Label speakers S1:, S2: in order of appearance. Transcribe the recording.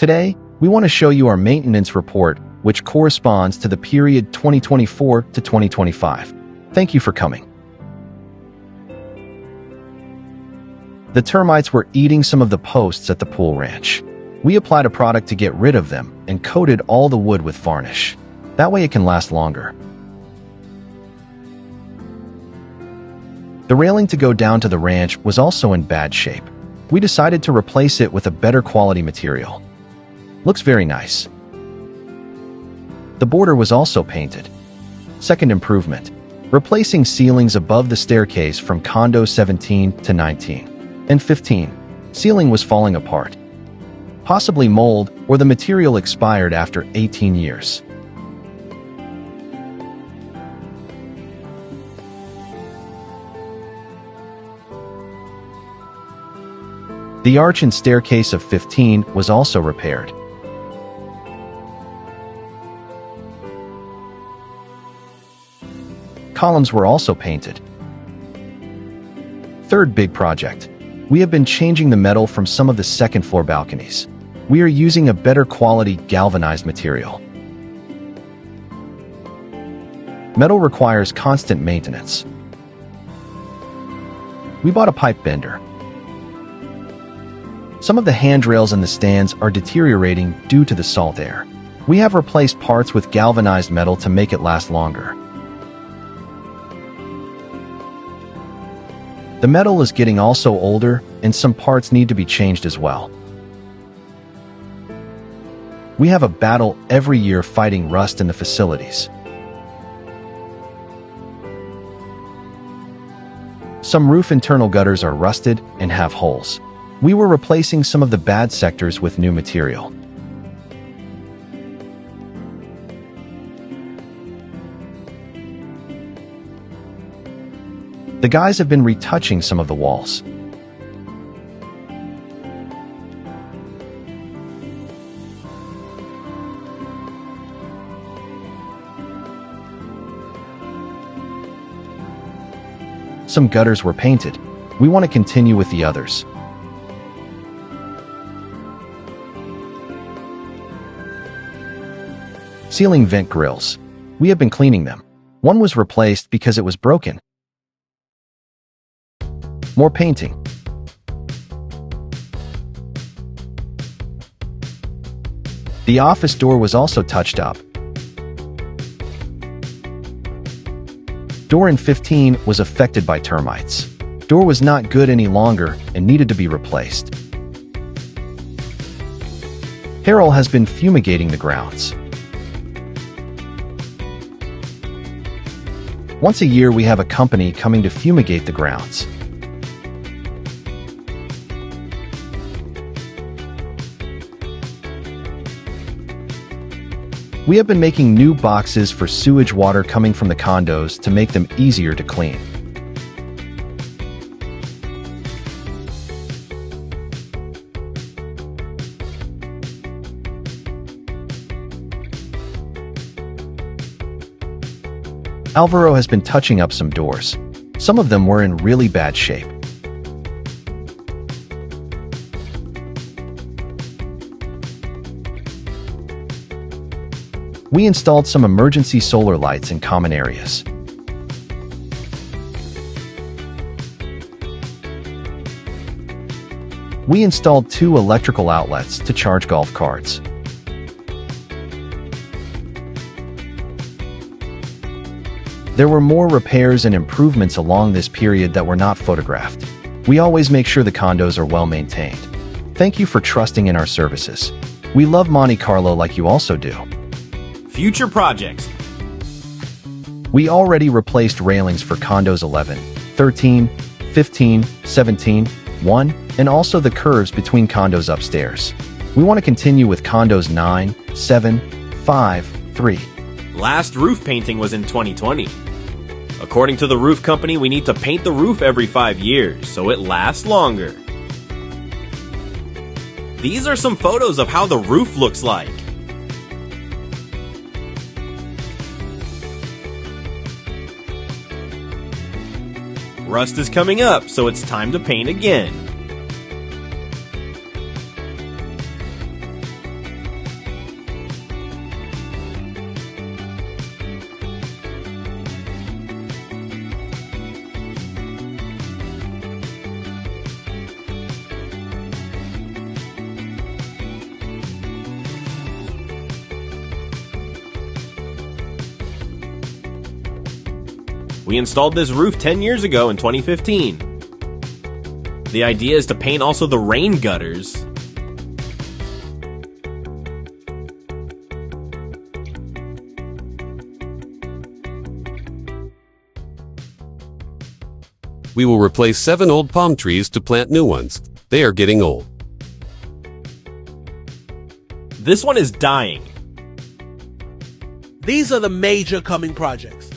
S1: Today, we want to show you our maintenance report, which corresponds to the period 2024 to 2025. Thank you for coming. The termites were eating some of the posts at the pool ranch. We applied a product to get rid of them and coated all the wood with varnish. That way it can last longer. The railing to go down to the ranch was also in bad shape. We decided to replace it with a better quality material. Looks very nice. The border was also painted. Second improvement, replacing ceilings above the staircase from condo 17 to 19 and 15. Ceiling was falling apart. Possibly mold or the material expired after 18 years. The arch and staircase of 15 was also repaired. Columns were also painted. Third big project. We have been changing the metal from some of the second floor balconies. We are using a better quality galvanized material. Metal requires constant maintenance. We bought a pipe bender. Some of the handrails and the stands are deteriorating due to the salt air. We have replaced parts with galvanized metal to make it last longer. The metal is getting also older, and some parts need to be changed as well. We have a battle every year fighting rust in the facilities. Some roof internal gutters are rusted and have holes. We were replacing some of the bad sectors with new material. The guys have been retouching some of the walls. Some gutters were painted. We want to continue with the others. Ceiling vent grills. We have been cleaning them. One was replaced because it was broken. More painting. The office door was also touched up. Door in 15 was affected by termites. Door was not good any longer and needed to be replaced. Harold has been fumigating the grounds. Once a year we have a company coming to fumigate the grounds. We have been making new boxes for sewage water coming from the condos to make them easier to clean. Alvaro has been touching up some doors. Some of them were in really bad shape. We installed some emergency solar lights in common areas. We installed 2 electrical outlets to charge golf carts. There were more repairs and improvements along this period that were not photographed. We always make sure the condos are well maintained. Thank you for trusting in our services. We love Monte Carlo like you also do.
S2: Future projects.
S1: We already replaced railings for condos 11, 13, 15, 17, 1, and also the curves between condos upstairs. We want to continue with condos 9, 7, 5, 3.
S2: Last roof painting was in 2020. According to the roof company, we need to paint the roof every 5 years, so it lasts longer. These are some photos of how the roof looks like. Rust is coming up, so it's time to paint again. We installed this roof 10 years ago in 2015. The idea is to paint also the rain gutters.
S3: We will replace 7 old palm trees to plant new ones. They are getting old.
S2: This one is dying.
S4: These are the major coming projects.